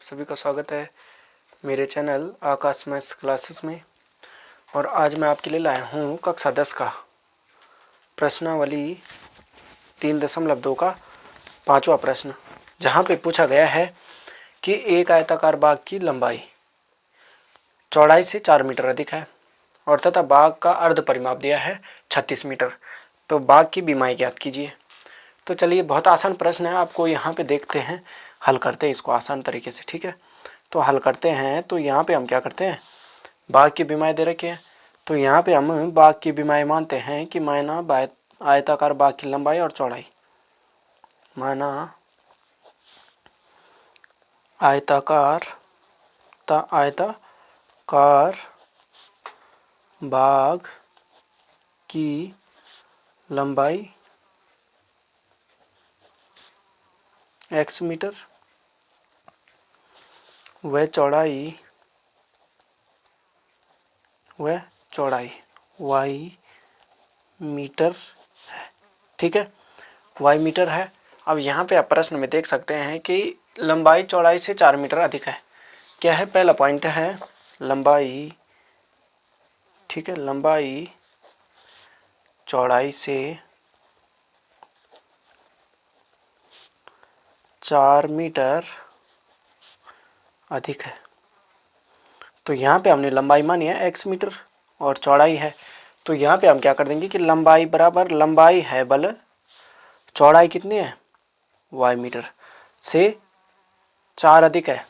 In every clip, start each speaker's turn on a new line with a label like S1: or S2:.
S1: सभी का स्वागत है मेरे चैनल आकाश मैथ्स क्लासेस में। और आज मैं आपके लिए लाया हूँ कक्षा 10 का प्रश्नावली 3.2 का 5वां प्रश्न, जहाँ पे पूछा गया है कि एक आयताकार बाग की लंबाई चौड़ाई से 4 मीटर अधिक है और तथा बाग का अर्ध परिमाप दिया है 36 मीटर। तो बाग की बीमाई ज्ञात कीजिए। तो चलिए, बहुत आसान प्रश्न है, आपको यहाँ पे देखते हैं, हल करते हैं इसको आसान तरीके से। ठीक है, तो हल करते हैं। तो यहाँ पे हम क्या करते हैं, बाग की बीमाई दे रखी है, तो यहाँ पे हम बाग की बीमाई मानते हैं कि माना आयताकार बाग की लंबाई और चौड़ाई, माना आयताकार बाग की लंबाई x मीटर व चौड़ाई y मीटर है। ठीक है, y मीटर है। अब यहाँ पे आप प्रश्न में देख सकते हैं कि लंबाई चौड़ाई से 4 मीटर अधिक है। क्या है, पहला पॉइंट है लंबाई, ठीक है, लंबाई चौड़ाई से 4 मीटर अधिक है। तो यहाँ पे हमने लंबाई मानी है x मीटर और चौड़ाई है, तो यहाँ पे हम क्या कर देंगे कि लंबाई बराबर लंबाई है बल चौड़ाई कितनी है y मीटर से 4 अधिक है,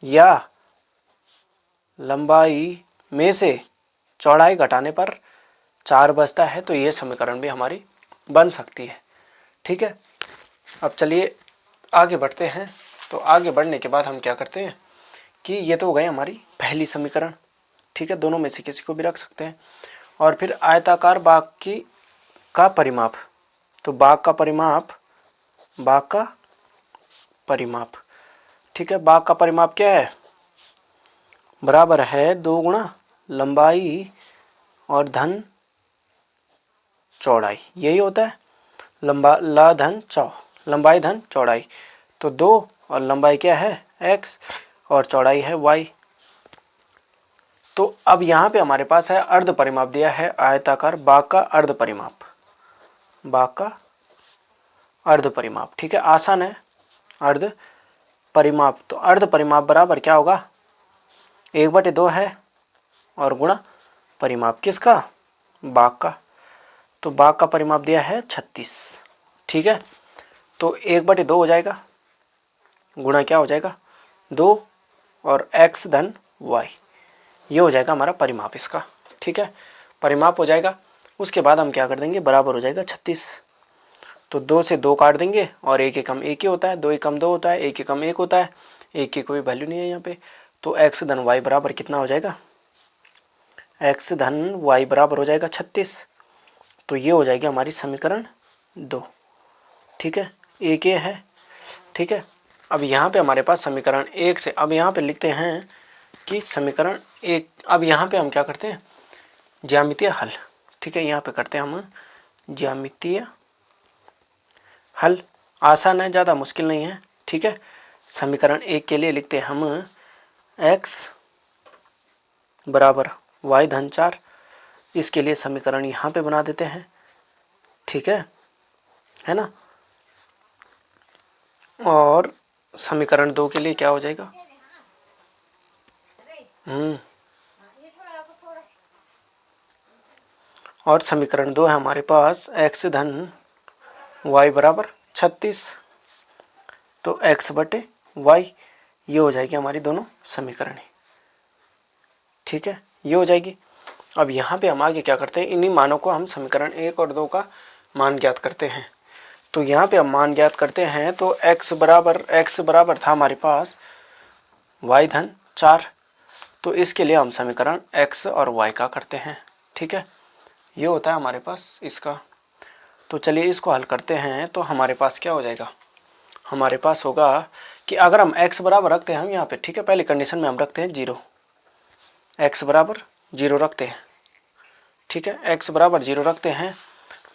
S1: या लंबाई में से चौड़ाई घटाने पर 4 बचता है। तो ये समीकरण भी हमारी बन सकती है। ठीक है, अब चलिए आगे बढ़ते हैं। तो आगे बढ़ने के बाद हम क्या करते हैं कि ये तो हो गई हमारी पहली समीकरण। ठीक है, दोनों में से किसी को भी रख सकते हैं। और फिर आयताकार बाग का परिमाप, तो बाग का परिमाप, ठीक है, बाग का परिमाप क्या है, बराबर है 2 गुणा लंबाई और धन चौड़ाई। यही होता है लंबाई धन चौड़ाई। तो 2 और लंबाई क्या है x और चौड़ाई है y। तो अब यहाँ पे हमारे पास है अर्ध परिमाप दिया है आयताकार बाग का अर्ध परिमाप। ठीक है, आसान है अर्ध परिमाप। तो अर्ध परिमाप बराबर क्या होगा, 1/2 है और गुणा परिमाप किसका, बाग का। तो बाग का परिमाप दिया है 36। ठीक है, तो 1/2 हो जाएगा, गुणा क्या हो जाएगा 2 और x धन y, ये हो जाएगा हमारा परिमाप इसका। ठीक है, परिमाप हो जाएगा। उसके बाद हम क्या कर देंगे, बराबर हो जाएगा 36। तो 2 से 2 काट देंगे और 1 एकम 1 ही होता है, 2 एकम 2 होता है, 1 एकम 1 होता है, 1 की कोई वैल्यू नहीं है यहाँ पे। तो x धन y बराबर कितना हो जाएगा, x धन y बराबर हो जाएगा 36। तो ये हो जाएगी हमारी समीकरण 2। ठीक है, एक ये है। ठीक है, अब यहाँ पे हमारे पास समीकरण 1 से, अब यहाँ पे लिखते हैं कि समीकरण 1। अब यहाँ पे हम क्या करते हैं, ज्यामितीय हल। ठीक है, यहाँ पे करते हैं हम ज्यामितीय हल। आसान है, ज़्यादा मुश्किल नहीं है। ठीक है, समीकरण 1 के लिए लिखते हैं हम x बराबर y धन 4। इसके लिए समीकरण यहाँ पे बना देते हैं। ठीक है ना। और समीकरण 2 के लिए क्या हो जाएगा, और समीकरण 2 है हमारे पास x धन y बराबर 36। तो x/y, ये हो जाएगी हमारी दोनों समीकरण। ठीक है, ये हो जाएगी। अब यहाँ पे हम आगे क्या करते हैं, इन्हीं मानों को हम समीकरण 1 और 2 का मान ज्ञात करते हैं। तो यहाँ पे हम मान ज्ञात करते हैं। तो x बराबर था हमारे पास y धन 4। तो इसके लिए हम समीकरण x और y का करते हैं। ठीक है, ये होता है हमारे पास इसका। तो चलिए इसको हल करते हैं। तो हमारे पास क्या हो जाएगा, हमारे पास होगा कि अगर हम x बराबर रखते हैं हम यहाँ पे, ठीक है, पहली कंडीशन में हम रखते हैं 0, x बराबर 0 रखते हैं। ठीक है, x बराबर 0 रखते हैं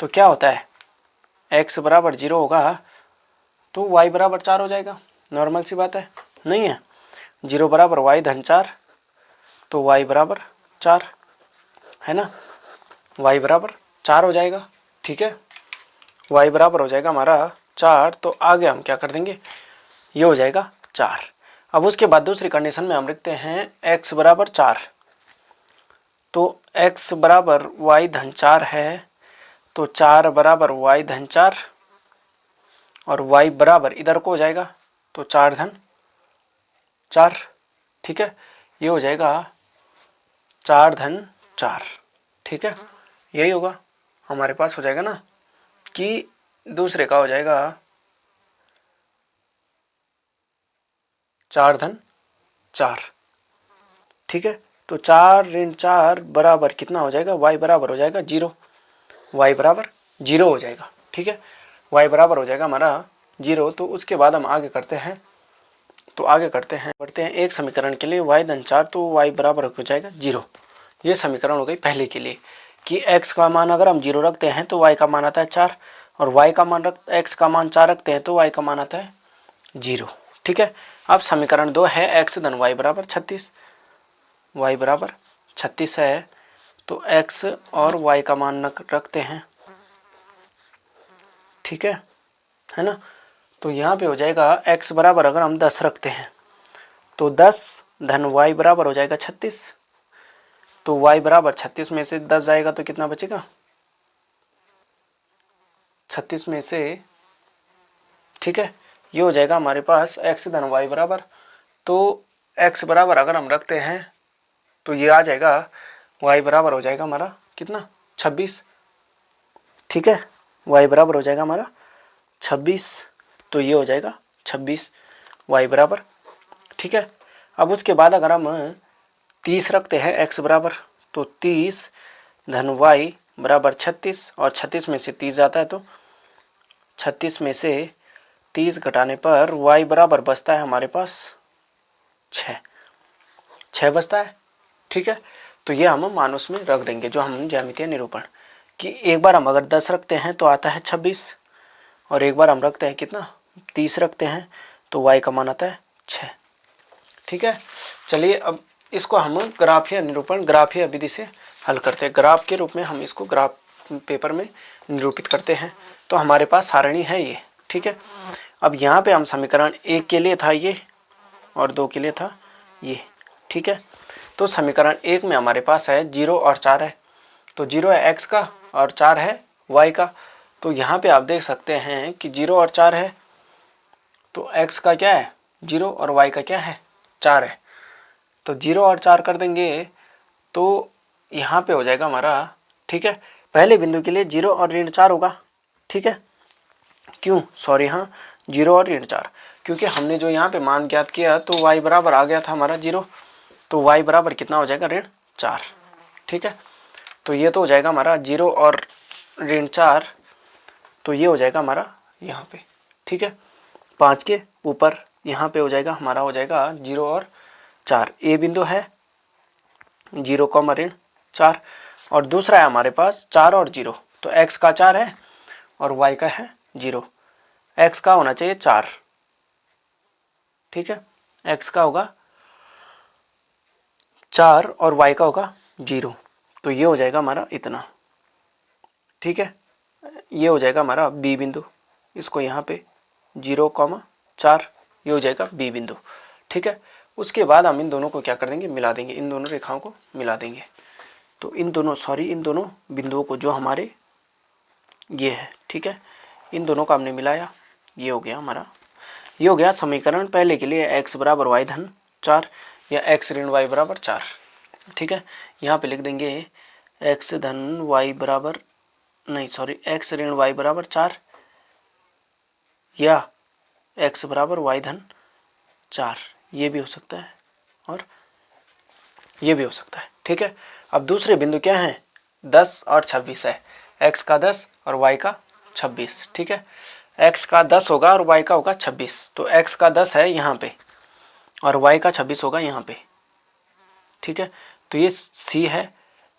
S1: तो क्या होता है, x बराबर 0 होगा तो y बराबर 4 हो जाएगा। नॉर्मल सी बात है, नहीं है। 0 बराबर y धन 4, तो y बराबर 4 है ना, y बराबर 4 हो जाएगा। ठीक है, y बराबर हो जाएगा हमारा 4। तो आगे हम क्या कर देंगे, ये हो जाएगा 4। अब उसके बाद दूसरी कंडीशन में हम लिखते हैं x बराबर 4, तो x बराबर y धन 4 है, तो 4 बराबर y धन 4 और y बराबर इधर को हो जाएगा तो 4 धन 4। ठीक है, ये हो जाएगा 4 धन 4। ठीक है, यही होगा हमारे पास, हो जाएगा ना कि दूसरे का हो जाएगा 4 धन 4। ठीक है, तो 4 ऋण 4 बराबर कितना हो जाएगा, y बराबर हो जाएगा 0, y बराबर 0 हो जाएगा। ठीक है, y बराबर हो जाएगा हमारा 0। तो उसके बाद हम आगे करते हैं, बढ़ते हैं एक समीकरण के लिए y धन 4, तो y बराबर हो जाएगा 0। ये समीकरण हो गई पहले के लिए कि x का मान अगर हम 0 रखते हैं तो y का मान आता है 4, और y का मान x का मान 4 रखते हैं तो y का मान आता है 0। ठीक है, अब समीकरण 2 है x धन y बराबर 36, y बराबर 36 है, तो x और y का मान रखते हैं। ठीक है ना, तो यहाँ पे हो जाएगा x बराबर अगर हम 10 रखते हैं तो 10 धन y बराबर हो जाएगा 36, तो y बराबर 36 में से 10 जाएगा तो कितना बचेगा, 36 में से। ठीक है, ये हो जाएगा हमारे पास x धन y बराबर, तो x बराबर अगर हम रखते हैं तो ये आ जाएगा y बराबर हो जाएगा हमारा कितना, 26। ठीक है, y बराबर हो जाएगा हमारा 26, तो ये हो जाएगा 26 y बराबर। ठीक है, अब उसके बाद अगर हम 30 रखते हैं x बराबर, तो 30 धन y बराबर 36, और 36 में से 30 जाता है तो 36 में से 30 घटाने पर y बराबर बचता है हमारे पास 6 बचता है। ठीक है, तो ये हम मान उसमें रख देंगे जो हम ज्यामितीय निरूपण कि एक बार हम अगर 10 रखते हैं तो आता है 26, और एक बार हम रखते हैं कितना, 30 रखते हैं तो y का मान आता है 6। ठीक है, चलिए अब इसको हम ग्राफीय विधि से हल करते हैं। ग्राफ के रूप में हम इसको ग्राफ पेपर में निरूपित करते हैं। तो हमारे पास सारणी है ये। ठीक है, अब यहाँ पे हम समीकरण 1 के लिए था ये और 2 के लिए था ये। ठीक है, तो समीकरण 1 में हमारे पास है 0 और 4 है, तो 0 है x का और 4 है y का। तो यहाँ पे आप देख सकते हैं कि 0 और 4 है, तो x का क्या है 0 और y का क्या है 4 है, तो 0 और 4 कर देंगे तो यहाँ पे हो जाएगा हमारा। ठीक है, पहले बिंदु के लिए 0 और ऋण 4 होगा। ठीक है, क्यों, सॉरी, हाँ 0 और ऋण 4, क्योंकि हमने जो यहाँ पे मान ज्ञात किया तो y बराबर आ गया था हमारा 0, तो y बराबर कितना हो जाएगा, ऋण 4। ठीक है, तो ये तो हो जाएगा हमारा 0 और ऋण 4, तो ये हो जाएगा हमारा यहाँ पे। ठीक है, 5 के ऊपर यहाँ पे हो जाएगा हमारा, हो जाएगा 0 और 4। ए बिंदु है 0 ऋण 4, और दूसरा है हमारे पास 4 और 0, तो x का 4 है और y का है 0। x का होना चाहिए 4। ठीक है, x का होगा 4 और y का होगा 0, तो ये हो जाएगा हमारा इतना। ठीक है, ये हो जाएगा हमारा बी बिंदु, इसको यहाँ पे 0,4 ये हो जाएगा बी बिंदु। ठीक है, उसके बाद हम इन दोनों को क्या कर देंगे, मिला देंगे, इन दोनों रेखाओं को मिला देंगे। तो इन दोनों बिंदुओं को जो हमारे ये है, ठीक है, इन दोनों का हमने मिलाया, ये हो गया हमारा, ये हो गया समीकरण पहले के लिए x बराबर y धन 4 या x ऋण y बराबर 4। ठीक है, यहाँ पे लिख देंगे x धन y बराबर x ऋण y बराबर 4 या x बराबर y धन 4, ये भी हो सकता है और ये भी हो सकता है। ठीक है, अब दूसरे बिंदु क्या हैं, 10 और 26 है, x का 10 और y का 26। ठीक है, x का 10 होगा और y का होगा 26, तो x का 10 है यहाँ पे और y का 26 होगा यहाँ पे। ठीक है, तो ये c है,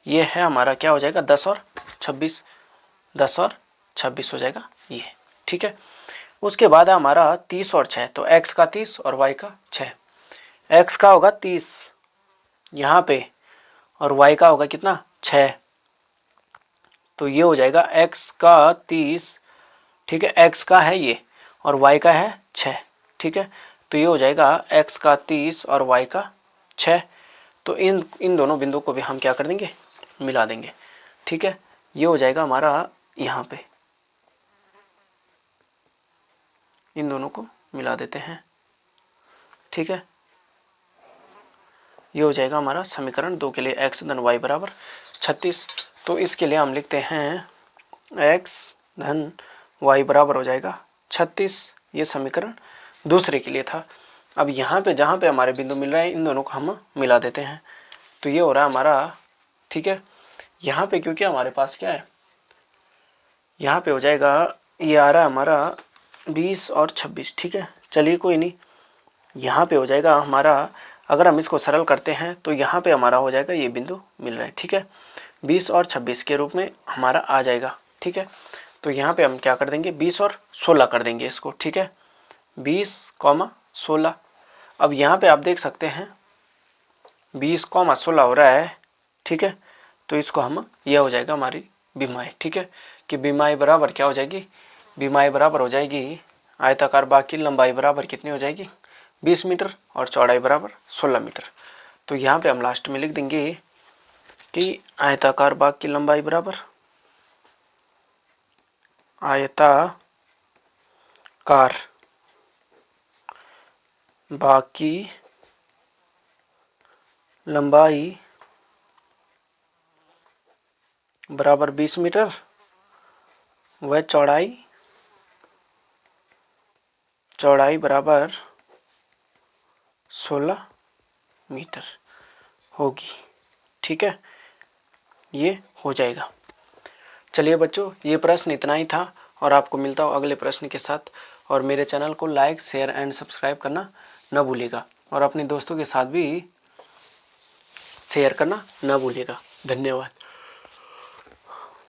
S1: ये है हमारा क्या हो जाएगा 10 और 26, 10 और 26 हो जाएगा ये। ठीक है, उसके बाद है हमारा 30 और 6, तो x का 30 और y का 6, x का होगा 30 यहाँ पे, और y का होगा कितना 6। तो ये हो जाएगा x का 30, ठीक है, x का है ये और y का है 6, ठीक है। तो ये हो जाएगा x का 30 और y का 6। तो इन दोनों बिंदु को भी हम क्या कर देंगे, मिला देंगे, ठीक है। ये हो जाएगा हमारा यहाँ पे, इन दोनों को मिला देते हैं, ठीक है। ये हो जाएगा हमारा समीकरण 2 के लिए x धन y बराबर 36। तो इसके लिए हम लिखते हैं x धन y बराबर हो जाएगा 36। ये समीकरण दूसरे के लिए था। अब यहाँ पे जहाँ पे हमारे बिंदु मिल रहे हैं इन दोनों को हम मिला देते हैं। तो ये हो रहा है हमारा, ठीक है। यहाँ पे क्योंकि हमारे पास क्या है, यहाँ पे हो जाएगा, ये आ रहा है हमारा 20 और 26, ठीक है। चलिए कोई नहीं, यहाँ पे हो जाएगा हमारा, अगर हम इसको सरल करते हैं तो यहाँ पे हमारा हो जाएगा ये बिंदु मिल रहा है, ठीक है। 20 और 26 के रूप में हमारा आ जाएगा, ठीक है। तो यहाँ पे हम क्या कर देंगे, 20 और 16 कर देंगे इसको, ठीक है। 20, 16। अब यहाँ पे आप देख सकते हैं 20, 16 हो रहा है, ठीक है। तो इसको हम, यह हो जाएगा हमारी बीमाई, ठीक है। कि बीमाई बराबर क्या हो जाएगी, बीमाई बराबर हो जाएगी आयताकार बाग की लंबाई बराबर कितनी हो जाएगी 20 मीटर और चौड़ाई बराबर 16 मीटर। तो यहाँ पे हम लास्ट में लिख देंगे कि आयताकार बाग की लंबाई बराबर, आयताकार बाग की लंबाई बराबर 20 मीटर व चौड़ाई बराबर 16 मीटर होगी, ठीक है। ये हो जाएगा। चलिए बच्चों, ये प्रश्न इतना ही था और आपको मिलता हूँ अगले प्रश्न के साथ। और मेरे चैनल को लाइक, शेयर एंड सब्सक्राइब करना न भूलिएगा और अपने दोस्तों के साथ भी शेयर करना न भूलिएगा। धन्यवाद।